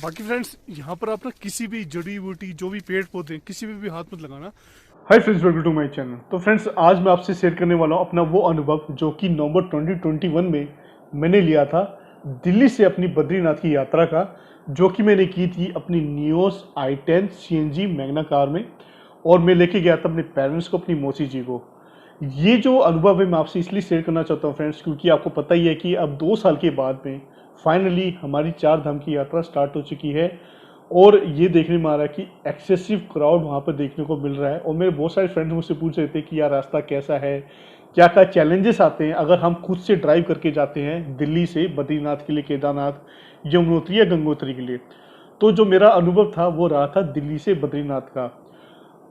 बाकी फ्रेंड्स यहाँ पर आप ना किसी भी जड़ी बूटी जो भी पेड़ पौधे किसी भी हाथ मत लगाना। Hi friends, welcome to my channel. तो फ्रेंड्स आज मैं आपसे शेयर करने वाला हूँ अपना वो अनुभव जो कि नवंबर 2021 में मैंने लिया था दिल्ली से अपनी बद्रीनाथ की यात्रा का, जो कि मैंने की थी अपनी Nios i10 CNG Magna car में। और मैं लेके गया था अपने पेरेंट्स को, अपनी मौसी जी को। ये जो अनुभव है मैं आपसे इसलिए शेयर करना चाहता हूँ फ्रेंड्स, क्योंकि आपको पता ही है कि अब 2 साल के बाद में फाइनली हमारी 4 धाम की यात्रा स्टार्ट हो चुकी है। और ये देखने में आ रहा है कि एक्सेसिव क्राउड वहाँ पर देखने को मिल रहा है। और मेरे बहुत सारे फ्रेंड्स मुझसे पूछ रहे थे कि यार रास्ता कैसा है, क्या क्या चैलेंजेस आते हैं अगर हम खुद से ड्राइव करके जाते हैं दिल्ली से बद्रीनाथ के लिए, केदारनाथ, यमुनोत्री या गंगोत्री के लिए। तो जो मेरा अनुभव था वो रहा था दिल्ली से बद्रीनाथ का।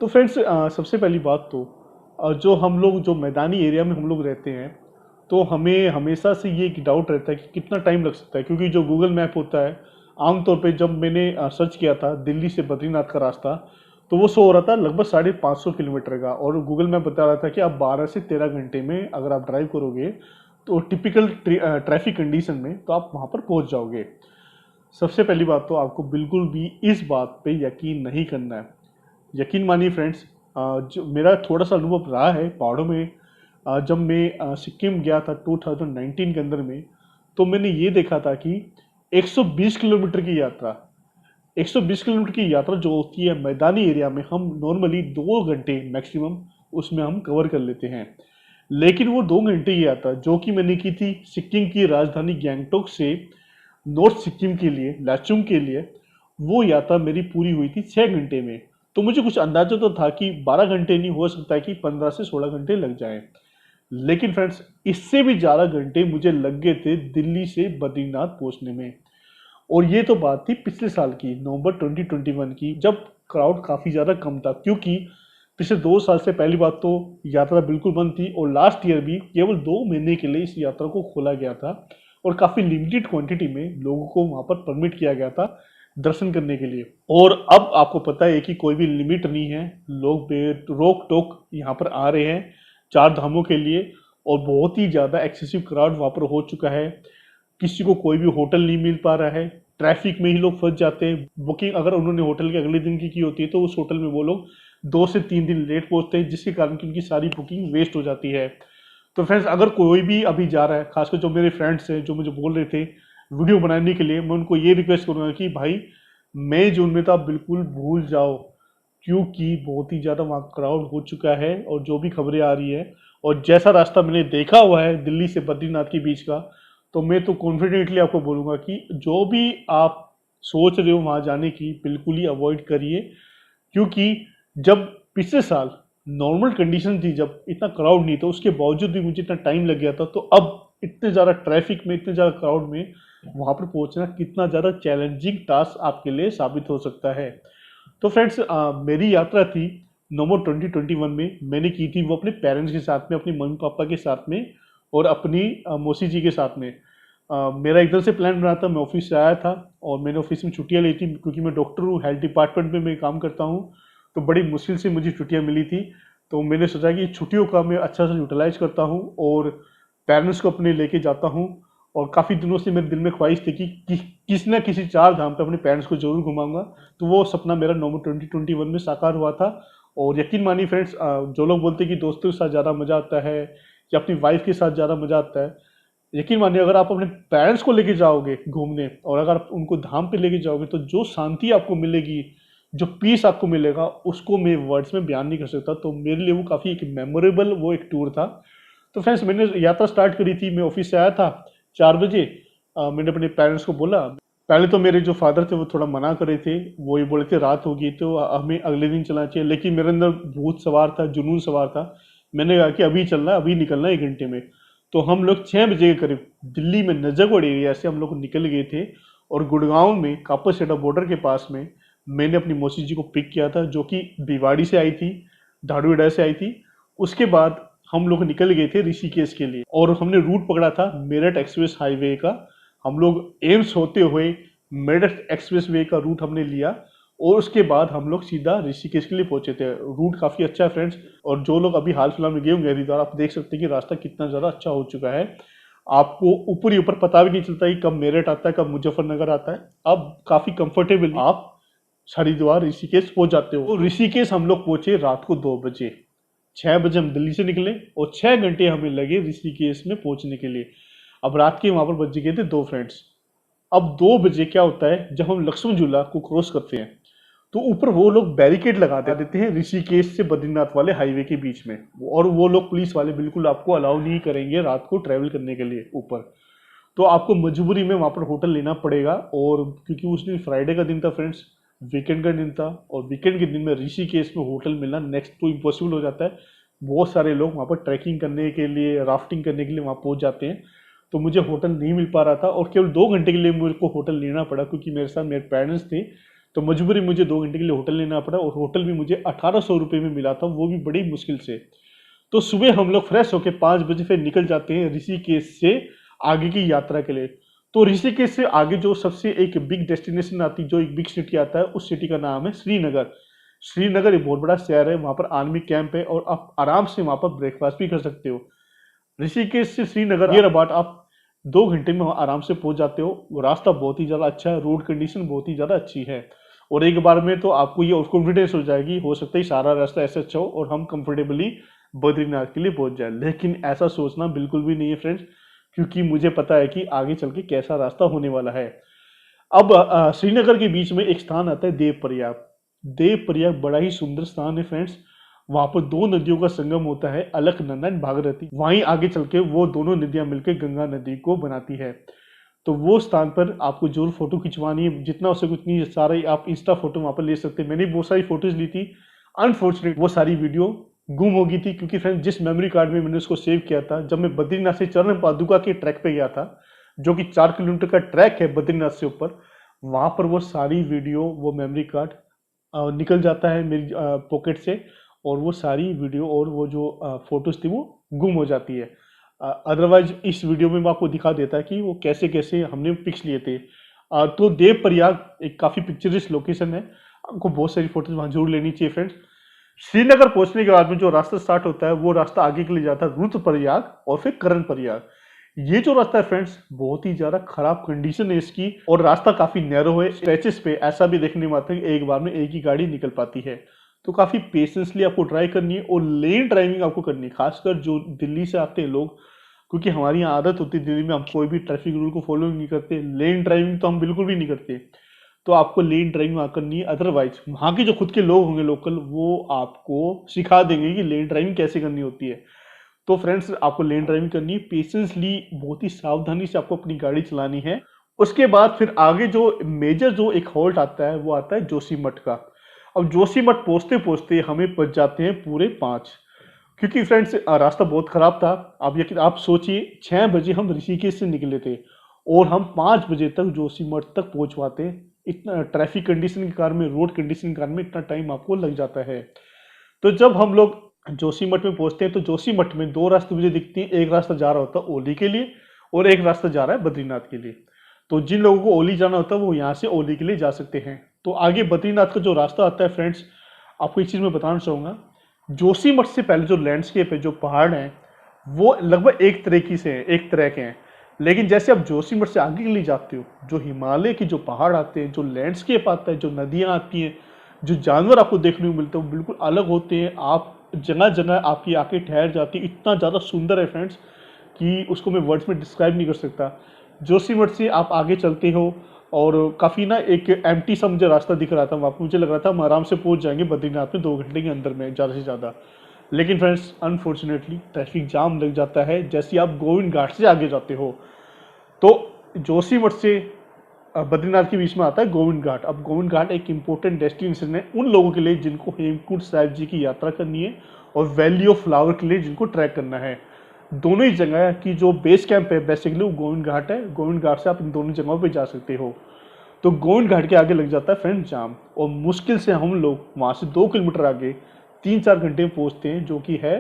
तो फ्रेंड्स सबसे पहली बात तो जो हम लोग जो मैदानी एरिया में हम लोग रहते हैं, तो हमें हमेशा से ये एक डाउट रहता है कि कितना टाइम लग सकता है, क्योंकि जो गूगल मैप होता है आमतौर पे जब मैंने सर्च किया था दिल्ली से बद्रीनाथ का रास्ता, तो वो शो हो रहा था लगभग 550 किलोमीटर का। और गूगल मैप बता रहा था कि आप 12 से 13 घंटे में अगर आप ड्राइव करोगे तो टिपिकल ट्रैफिक कंडीशन में तो आप वहाँ पर पहुँच जाओगे। सबसे पहली बात तो आपको बिल्कुल भी इस बात पे यकीन नहीं करना है। यकीन मानिए फ्रेंड्स, जो मेरा थोड़ा सा अनुभव रहा है पहाड़ों में, जब मैं सिक्किम गया था 2019 के अंदर में, तो मैंने ये देखा था कि 120 किलोमीटर की यात्रा 120 किलोमीटर की यात्रा जो होती है मैदानी एरिया में, हम नॉर्मली 2 घंटे मैक्सिमम उसमें हम कवर कर लेते हैं। लेकिन वो 2 घंटे की यात्रा जो कि मैंने की थी सिक्किम की राजधानी गैंगटोक से नॉर्थ सिक्किम के लिए, लाचुंग के लिए, वो यात्रा मेरी पूरी हुई थी 6 घंटे में। तो मुझे कुछ अंदाजा तो था कि 12 घंटे नहीं, हो सकता है कि 15 से 16 घंटे लग जाए। लेकिन फ्रेंड्स इससे भी ज़्यादा घंटे मुझे लग गए थे दिल्ली से बद्रीनाथ पहुंचने में। और ये तो बात थी पिछले साल की, नवंबर 2021 की, जब क्राउड काफ़ी ज़्यादा कम था। क्योंकि पिछले 2 साल से पहली बात तो यात्रा बिल्कुल बंद थी, और लास्ट ईयर भी केवल 2 महीने के लिए इस यात्रा को खोला गया था। और काफ़ी लिमिटेड क्वांटिटी में लोगों को वहाँ पर परमिट किया गया था दर्शन करने के लिए। और अब आपको पता है कि कोई भी लिमिट नहीं है, लोग रोक टोक यहाँ पर आ रहे हैं 4 धामों के लिए। और बहुत ही ज़्यादा एक्सेसिव क्राउड वहाँ पर हो चुका है। किसी को कोई भी होटल नहीं मिल पा रहा है, ट्रैफिक में ही लोग फंस जाते हैं। बुकिंग अगर उन्होंने होटल के अगले दिन की होती है तो उस होटल में वो लोग 2 से 3 दिन लेट पहुंचते हैं, जिसके कारण कि उनकी सारी बुकिंग वेस्ट हो जाती है। तो फ्रेंड्स अगर कोई भी अभी जा रहा है, खासकर जो मेरे फ्रेंड्स हैं जो मुझे बोल रहे थे वीडियो बनाने के लिए, मैं उनको ये रिक्वेस्ट करूँगा कि भाई मई जून में तो आप बिल्कुल भूल जाओ, क्योंकि बहुत ही ज़्यादा वहाँ क्राउड हो चुका है। और जो भी खबरें आ रही है और जैसा रास्ता मैंने देखा हुआ है दिल्ली से बद्रीनाथ के बीच का, तो मैं तो कॉन्फिडेंटली आपको बोलूँगा कि जो भी आप सोच रहे हो वहाँ जाने की, बिल्कुल ही अवॉइड करिए। क्योंकि जब पिछले साल नॉर्मल कंडीशन थी, जब इतना क्राउड नहीं था, उसके बावजूद भी मुझे इतना टाइम लग गया था, तो अब इतने ज़्यादा ट्रैफिक में, इतने ज़्यादा क्राउड में वहाँ पर पहुँचना कितना ज़्यादा चैलेंजिंग टास्क आपके लिए साबित हो सकता है। तो फ्रेंड्स मेरी यात्रा थी नवंबर 2021 में, मैंने की थी वो अपने पेरेंट्स के साथ में, अपनी मम्मी पापा के साथ में, और अपनी मौसी जी के साथ में। मेरा एकदम से प्लान बना था, मैं ऑफिस से आया था और मैंने ऑफिस में छुट्टियां ली थी, क्योंकि मैं डॉक्टर हूँ, हेल्थ डिपार्टमेंट में मैं काम करता हूँ। तो बड़ी मुश्किल से मुझे छुट्टियां मिली थी। तो मैंने सोचा कि छुट्टियों का मैं अच्छा से यूटिलाइज करता हूँ और पेरेंट्स को अपने लेके जाता हूँ। और काफ़ी दिनों से मेरे दिल में ख्वाहिश थी कि किसी ना किसी 4 धाम पे अपने पेरेंट्स को जरूर घुमाऊंगा। तो वो सपना मेरा नवंबर 2021 में साकार हुआ था। और यकीन मानिए फ्रेंड्स, जो लोग बोलते हैं कि दोस्तों के साथ ज़्यादा मज़ा आता है या अपनी वाइफ के साथ ज़्यादा मज़ा आता है, यकीन मानिए अगर आप अपने पेरेंट्स को लेके जाओगे घूमने और अगर आप उनको धाम पे लेके जाओगे, तो जो शांति आपको मिलेगी, जो पीस आपको मिलेगा, उसको मैं वर्ड्स में बयान नहीं कर सकता। तो मेरे लिए वो काफ़ी एक मेमोरेबल वो एक टूर था। तो फ्रेंड्स मैंने यात्रा स्टार्ट करी थी, मैं ऑफिस से आया था 4 बजे। मैंने अपने पेरेंट्स को बोला, पहले तो मेरे जो फादर थे वो थोड़ा मना कर रहे थे, वो ये बोले थे रात होगी तो हमें अगले दिन चलना चाहिए। लेकिन मेरे अंदर भूत सवार था, जुनून सवार था। मैंने कहा कि अभी चलना है, अभी निकलना है 1 घंटे में। तो हम लोग 6 बजे के करीब दिल्ली में नजफगढ़ एरिया से हम लोग निकल गए थे। और गुड़गांव में कापड़सेड़ा बॉर्डर के पास में मैंने अपनी मौसी जी को पिक किया था, जो कि भिवाड़ी से आई थी, धाड़ुएडा से आई थी। उसके बाद हम लोग निकल गए थे ऋषिकेश के लिए, और हमने रूट पकड़ा था मेरठ एक्सप्रेस हाईवे का। हम लोग एम्स होते हुए मेरठ एक्सप्रेस वे का रूट हमने लिया, और उसके बाद हम लोग सीधा ऋषिकेश के लिए पहुंचे थे। रूट काफ़ी अच्छा है फ्रेंड्स, और जो लोग अभी हाल फिलहाल में गए होंगे हरिद्वार, आप देख सकते हैं कि रास्ता कितना ज़्यादा अच्छा हो चुका है। आपको ऊपर ही ऊपर पता भी नहीं चलता कि कब मेरठ आता है, कब मुजफ्फरनगर आता है। अब काफी कंफर्टेबल आप हरिद्वार ऋषिकेश पहुंच जाते हो। तो ऋषिकेश हम लोग पहुंचे रात को 2 बजे। 6 बजे हम दिल्ली से निकले और 6 घंटे हमें लगे ऋषिकेश में पहुंचने के लिए। अब रात के वहां पर बज गए थे 2 फ्रेंड्स। अब 2 बजे क्या होता है, जब हम लक्ष्मण झूला को क्रॉस करते हैं तो ऊपर वो लोग बैरिकेड लगा देते हैं ऋषिकेश से बद्रीनाथ वाले हाईवे के बीच में, और वो लोग पुलिस वाले बिल्कुल आपको अलाउ नहीं करेंगे रात को ट्रैवल करने के लिए ऊपर। तो आपको मजबूरी में वहां पर होटल लेना पड़ेगा। और क्योंकि उस दिन फ्राइडे का दिन था फ्रेंड्स, वीकेंड का दिन था, और वीकेंड के दिन में ऋषिकेश में होटल मिलना नेक्स्ट टू इम्पॉसिबल हो जाता है। बहुत सारे लोग वहाँ पर ट्रैकिंग करने के लिए, राफ्टिंग करने के लिए वहाँ पहुँच जाते हैं। तो मुझे होटल नहीं मिल पा रहा था और केवल 2 घंटे के लिए मेरे को होटल लेना पड़ा, क्योंकि मेरे साथ मेरे पेरेंट्स थे। तो मजबूरी मुझे 2 घंटे के लिए होटल लेना पड़ा, और होटल भी मुझे 1800 रुपये में मिला था, वो भी बड़ी मुश्किल से। तो सुबह हम लोग फ्रेश होकर 5 बजे फिर निकल जाते हैं ऋषिकेश से आगे की यात्रा के लिए। तो ऋषिकेश से आगे जो सबसे एक बिग डेस्टिनेशन आती, जो एक बिग सिटी आता है, उस सिटी का नाम है श्रीनगर। श्रीनगर एक बहुत बड़ा शहर है, वहाँ पर आर्मी कैंप है और आप आराम से वहाँ पर ब्रेकफास्ट भी कर सकते हो। ऋषिकेश से श्रीनगर नियर अबाउट आप 2 घंटे में आराम से पहुंच जाते हो। वो रास्ता बहुत ही ज़्यादा अच्छा है, रोड कंडीशन बहुत ही ज़्यादा अच्छी है, और एक बार में तो आपको ये कॉन्फिडेंस हो जाएगी, हो सकता है सारा रास्ता ऐसा अच्छा हो और हम कंफर्टेबली बद्रीनाथ के लिए पहुंच जाए। लेकिन ऐसा सोचना बिल्कुल भी नहीं है फ्रेंड्स, क्योंकि मुझे पता है कि आगे चल के कैसा रास्ता होने वाला है। अब श्रीनगर के बीच में एक स्थान आता है देवप्रयाग। देवप्रयाग बड़ा ही सुंदर स्थान है फ्रेंड्स। वहां पर 2 नदियों का संगम होता है, अलकनंदा एंड भागीरथी। वहीं आगे चल के वो दोनों नदियां मिलकर गंगा नदी को बनाती है। तो वो स्थान पर आपको जरूर फोटो खिंचवानी है, जितना हो सके उतनी सारे आप इंस्टा फोटो वहां पर ले सकते हैं। मैंने बहुत सारी फोटोज ली थी, अनफॉर्चुनेट वो सारी वीडियो गुम हो गई थी, क्योंकि फ्रेंड जिस मेमोरी कार्ड में मैंने उसको सेव किया था, जब मैं बद्रीनाथ से चरण पादुका के ट्रैक पे गया था, जो कि 4 किलोमीटर का ट्रैक है बद्रीनाथ से ऊपर, वहां पर वो सारी वीडियो, वो मेमोरी कार्ड निकल जाता है मेरी पॉकेट से, और वो सारी वीडियो और वो जो फोटोज थी वो गुम हो जाती है। अदरवाइज इस वीडियो में मैं आपको दिखा देता है कि वो कैसे कैसे हमने पिक्स लिए थे। तो देवप्रयाग एक काफ़ी पिक्चरिस्ट लोकेशन है, आपको बहुत सारी फोटोज वहाँ जरूर लेनी चाहिए फ्रेंड्स। श्रीनगर पहुंचने के बाद में जो रास्ता स्टार्ट होता है, वो रास्ता आगे के लिए जाता है रुद्रप्रयाग और फिर करण प्रयाग। ये जो रास्ता है फ्रेंड्स, बहुत ही ज्यादा खराब कंडीशन है इसकी, और रास्ता काफी नैरो है। स्ट्रेचेस पे ऐसा भी देखने में आता है कि एक बार में एक ही गाड़ी निकल पाती है। तो काफी पेशेंसली आपको ड्राइव करनी है, और लेन ड्राइविंग आपको करनी है, खासकर जो दिल्ली से आते हैं लोग, क्योंकि हमारी यहाँ आदत होती है दिल्ली में हम कोई भी ट्रैफिक रूल को फॉलो नहीं करते, लेन ड्राइविंग तो हम बिल्कुल भी नहीं करते। तो आपको लेन ड्राइविंग वहाँ करनी है। अदरवाइज वहाँ के जो खुद के लोग होंगे लोकल, वो आपको सिखा देंगे कि लेन ड्राइविंग कैसे करनी होती है। तो फ्रेंड्स, आपको लेन ड्राइविंग करनी है, पेशेंसली बहुत ही सावधानी से आपको अपनी गाड़ी चलानी है। उसके बाद फिर आगे जो मेजर जो एक हॉल्ट आता है, वो आता है जोशीमठ का। अब जोशीमठ पहुंचते पहुंचते हमें बच जाते हैं पूरे 5, क्योंकि फ्रेंड्स रास्ता बहुत खराब था। आप सोचिए 6 बजे हम ऋषिकेश से निकले थे और हम 5 बजे तक जोशीमठ तक पहुंच पाते। इतना ट्रैफिक कंडीशन के कारण में, रोड कंडीशन के कारण में इतना टाइम आपको लग जाता है। तो जब हम लोग जोशीमठ में पहुंचते हैं, तो जोशीमठ में 2 रास्ते मुझे दिखती हैं। एक रास्ता जा रहा होता है ओली के लिए, और एक रास्ता जा रहा है बद्रीनाथ के लिए। तो जिन लोगों को ओली जाना होता है वो यहाँ से ओली के लिए जा सकते हैं। तो आगे बद्रीनाथ का जो रास्ता आता है फ्रेंड्स, आपको एक चीज़ मैं बताना चाहूँगा। जोशीमठ से पहले जो लैंडस्केप है, जो पहाड़ हैं, वो लगभग एक तरीके से है, एक तरह के हैं। लेकिन जैसे आप जोशीमठ से आगे के लिए जाते हो, जो हिमालय के जो पहाड़ आते हैं, जो लैंडस्केप आता है, जो नदियाँ आती हैं, जो जानवर आपको देखने को मिलते हैं, वो बिल्कुल अलग होते हैं। आप जगह जगह आपकी आंखें ठहर जाती है, इतना ज़्यादा सुंदर है फ्रेंड्स कि उसको मैं वर्ड्स में डिस्क्राइब नहीं कर सकता। जोशीमठ से आप आगे चलते हो और काफ़ी ना एक एम्प्टी सा मुझे रास्ता दिख रहा था वहाँ पर। मुझे लग रहा था हम आराम से पहुँच जाएंगे बद्रीनाथ में 2 घंटे के अंदर में, ज़्यादा से ज़्यादा। लेकिन फ्रेंड्स अनफॉर्चुनेटली ट्रैफिक जाम लग जाता है जैसे आप गोविंद घाट से आगे जाते हो। तो जोशीमठ से बद्रीनाथ के बीच में आता है गोविंद घाट। अब गोविंद घाट एक इंपॉर्टेंट डेस्टिनेशन है उन लोगों के लिए जिनको हेमकुंड साहिब जी की यात्रा करनी है, और वैली ऑफ फ्लावर के लिए जिनको ट्रैक करना है। दोनों ही जगह की जो बेस कैंप है बेसिकली वो गोविंद घाट है। गोविंद घाट से आप इन दोनों जगहों पे जा सकते हो। तो गोविंद घाट के आगे लग जाता है फ्रेंड जाम, और मुश्किल से हम लोग वहाँ से 2 किलोमीटर आगे 3-4 घंटे में पहुँचते हैं, जो कि है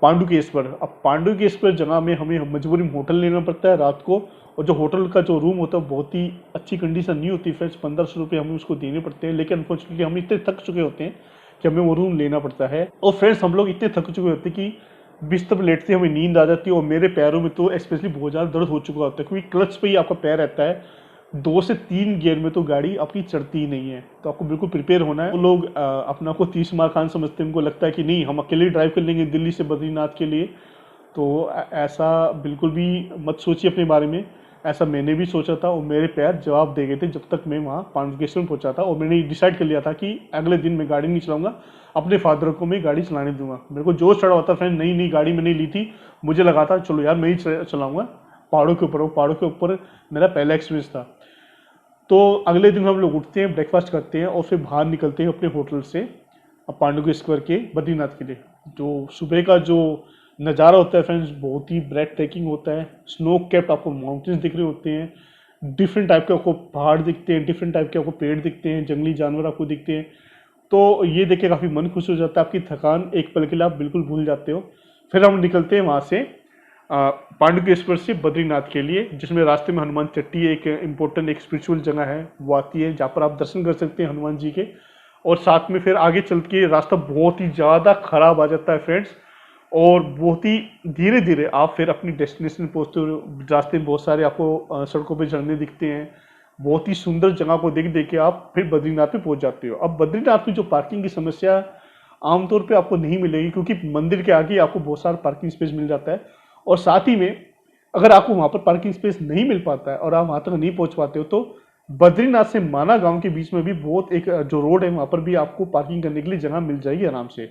पांडुकेश्वर। अब पांडुकेश्वर जगह में हमें मजबूरी में होटल लेना पड़ता है रात को, और जो होटल का जो रूम होता है बहुत ही अच्छी कंडीशन नहीं होती फ्रेंड्स। 1500 रुपये हमें उसको देने पड़ते हैं। लेकिन अनफॉर्चुनेटली हम इतने थक चुके होते हैं कि हमें वो रूम लेना पड़ता है। और फ्रेंड्स हम लोग इतने थक चुके होते हैं कि बिस्तर पर लेटते हमें नींद आ जाती है, और मेरे पैरों में तो स्पेशली बहुत ज़्यादा दर्द हो चुका होता है, क्योंकि क्लच पे ही आपका पैर रहता है। 2 से 3 गियर में तो गाड़ी आपकी चढ़ती ही नहीं है, तो आपको बिल्कुल प्रिपेयर होना है। वो लोग अपना को तीस मार खान समझते हैं, उनको लगता है कि नहीं हम अकेले ड्राइव कर लेंगे दिल्ली से बद्रीनाथ के लिए, तो ऐसा बिल्कुल भी मत सोचिए अपने बारे में। ऐसा मैंने भी सोचा था, और मेरे पैर जवाब दे गए थे जब तक मैं वहाँ पांडुकेश्वर में पहुँचा था, और मैंने डिसाइड कर लिया था कि अगले दिन मैं गाड़ी नहीं चलाऊंगा, अपने फादर को मैं गाड़ी चलाने दूंगा। मेरे को जोश चढ़ा होता फ्रेंड, नई नई गाड़ी मैंने ली थी, मुझे लगा था चलो यार मैं ही चलाऊंगा पहाड़ों के ऊपर। पहाड़ों के ऊपर मेरा पहला एक्सपीरियंस था। तो अगले दिन हम लोग उठते हैं, ब्रेकफास्ट करते हैं, और फिर बाहर निकलते हैं अपने होटल से पांडुकेश्वर के बद्रीनाथ के लिए। जो सुबह का जो नज़ारा होता है फ्रेंड्स, बहुत ही ब्रेथ टेकिंग होता है। स्नो कैप्ड आपको माउंटेन्स दिख रहे होते हैं, डिफरेंट टाइप के आपको पहाड़ दिखते हैं, डिफरेंट टाइप के आपको पेड़ दिखते हैं, जंगली जानवर आपको दिखते हैं। तो ये देख के काफ़ी मन खुश हो जाता है, आपकी थकान एक पल के लिए आप बिल्कुल भूल जाते हो। फिर हम निकलते हैं वहाँ से पांडुकेश्वर से बद्रीनाथ के लिए, जिसमें रास्ते में हनुमान चट्टी एक इम्पोर्टेंट एक स्पिरिचुअल जगह है वो आती है, जहाँ पर आप दर्शन कर सकते हैं हनुमान जी के। और साथ में फिर आगे चल के रास्ता बहुत ही ज़्यादा खराब आ जाता है फ्रेंड्स, और बहुत ही धीरे धीरे आप फिर अपनी डेस्टिनेशन पहुँचते हो। रास्ते में बहुत सारे आपको सड़कों पे झरने दिखते हैं, बहुत ही सुंदर जगह को देख देख के आप फिर बद्रीनाथ पे पहुँच जाते हो। अब बद्रीनाथ में जो पार्किंग की समस्या आमतौर पे आपको नहीं मिलेगी, क्योंकि मंदिर के आगे आपको बहुत सारा पार्किंग स्पेस मिल जाता है। और साथ ही में अगर आपको वहाँ पर पार्किंग स्पेस नहीं मिल पाता है और आप वहाँ तक नहीं पहुँच पाते हो, तो बद्रीनाथ से माना गांव के बीच में भी बहुत एक जो रोड है वहाँ पर भी आपको पार्किंग करने के लिए जगह मिल जाएगी आराम से।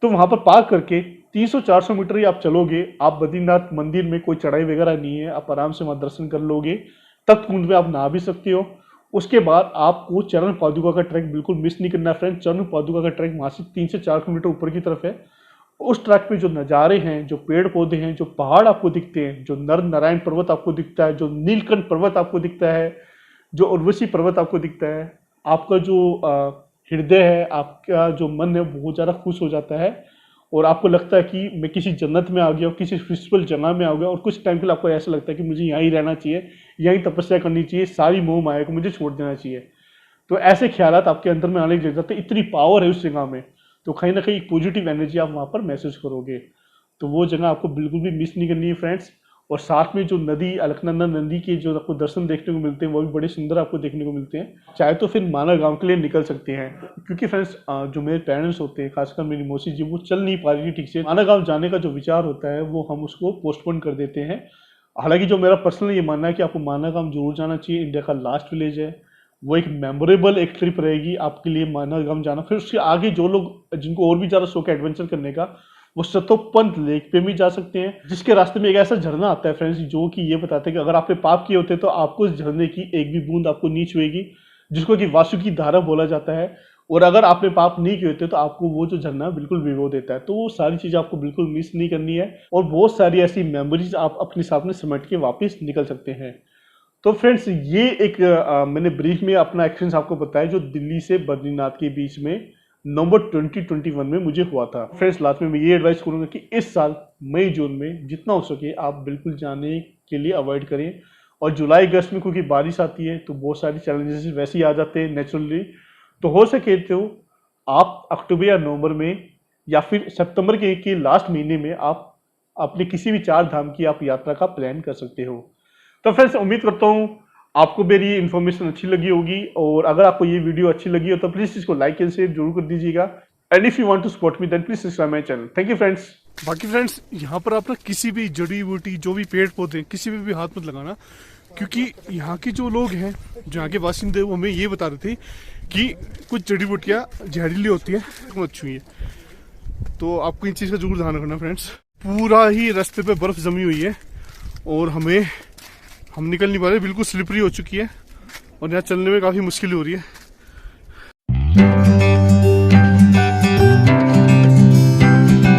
तो वहाँ पर पार्क करके 300-400 मीटर ही आप चलोगे, आप बद्रीनाथ मंदिर में कोई चढ़ाई वगैरह नहीं है, आप आराम से वहाँ दर्शन कर लोगे। तप्त कुंड में आप नहा भी सकते हो। उसके बाद आपको चरण पादुका का ट्रैक बिल्कुल मिस नहीं करना फ्रेंड। चरण पादुका का ट्रैक वहाँ से 3 से 4 किलोमीटर ऊपर की तरफ है। उस ट्रैक पे जो नज़ारे हैं, जो पेड़ पौधे हैं, जो पहाड़ आपको दिखते हैं, जो नर नारायण पर्वत आपको दिखता है, जो नीलकंठ पर्वत आपको दिखता है, जो उर्वशी पर्वत आपको दिखता है, आपका जो हृदय है, आपका जो मन है, बहुत ज़्यादा खुश हो जाता है। और आपको लगता है कि मैं किसी जन्नत में आ गया हूँ, किसी स्पिरिचुअल जगह में आ गया, और कुछ टाइम के लिए आपको ऐसा लगता है कि मुझे यहाँ ही रहना चाहिए, यहीं तपस्या करनी चाहिए, सारी मोह माया को मुझे छोड़ देना चाहिए। तो ऐसे ख्यालात आपके अंदर में आने लग जाते हैं, इतनी पावर है उस जगह में। तो कहीं ना कहीं पॉजिटिव एनर्जी आप वहाँ पर महसूस करोगे। तो वो जगह आपको बिल्कुल भी मिस नहीं करनी है फ्रेंड्स। और साथ में जो नदी, अलकनंदा नदी के जो आपको दर्शन देखने को मिलते हैं, वो भी बड़े सुंदर आपको देखने को मिलते हैं। चाहे तो फिर माना गांव के लिए निकल सकते हैं, क्योंकि फ्रेंड्स जो मेरे पेरेंट्स होते हैं, खासकर मेरी मौसी जी, वो चल नहीं पा रही थी ठीक से। माना गांव जाने का जो विचार होता है वो हम उसको पोस्टपोन कर देते हैं। हालांकि जो मेरा पर्सनल ये मानना है कि आपको माना गांव जरूर जाना चाहिए, इंडिया का लास्ट विलेज है। वो एक मेमोरेबल एक ट्रिप रहेगी आपके लिए माना गांव जाना। फिर उसके आगे जो लोग जिनको और भी ज़्यादा शौक है एडवेंचर करने का, वो सतोपंत लेक पे भी जा सकते हैं, जिसके रास्ते में एक ऐसा झरना आता है फ्रेंड्स, जो कि ये बताते हैं कि अगर आपने पाप किए होते तो आपको इस झरने की एक भी बूंद आपको नहीं छुएगी, जिसको कि वासुकी धारा बोला जाता है। और अगर आपने पाप नहीं किए होते तो आपको वो जो झरना बिल्कुल भिगो देता है। तो वो सारी चीज़ आपको बिल्कुल मिस नहीं करनी है, और बहुत सारी ऐसी मेमोरीज आप अपने साथ में समेट के वापस निकल सकते हैं। तो फ्रेंड्स ये एक मैंने ब्रीफ में अपना एक्सपीरियंस आपको बताया, जो दिल्ली से बद्रीनाथ के बीच में नवंबर 2021 में मुझे हुआ था। फ्रेंड्स लास्ट में मैं ये एडवाइस करूंगा कि इस साल मई जून में जितना हो सके आप बिल्कुल जाने के लिए अवॉइड करें। और जुलाई अगस्त में क्योंकि बारिश आती है तो बहुत सारी चैलेंजेस वैसे ही आ जाते हैं नेचुरली। तो हो सके तो आप अक्टूबर या नवंबर में या फिर सितंबर के लास्ट महीने में आप अपने किसी भी 4 धाम की आप यात्रा का प्लान कर सकते हो। तो फ्रेंड्स उम्मीद करता हूँ आपको मेरी ये इन्फॉर्मेशन अच्छी लगी होगी, और अगर आपको ये वीडियो अच्छी लगी हो तो प्लीज़ इसको लाइक एंड शेयर जरूर कर दीजिएगा। And if you want to support me then please subscribe my channel. Thank you friends. बाकी फ्रेंड्स यहाँ पर आप ना किसी भी जड़ी बूटी जो भी पेड़ पौधे किसी में भी हाथ मत लगाना, क्योंकि यहाँ के जो लोग हैं, जो यहाँ के बासिंदे, वो हमें ये बता रहे थे कि कुछ जड़ी बूटियाँ जहरीली होती हैं, मत छुइए। तो आपको इन चीज़ का जरूर ध्यान रखना फ्रेंड्स। पूरा ही रास्ते पे बर्फ जमी हुई है और हम निकल नहीं पा रहे, बिल्कुल स्लिपरी हो चुकी है और यहाँ चलने में काफ़ी मुश्किल हो रही है।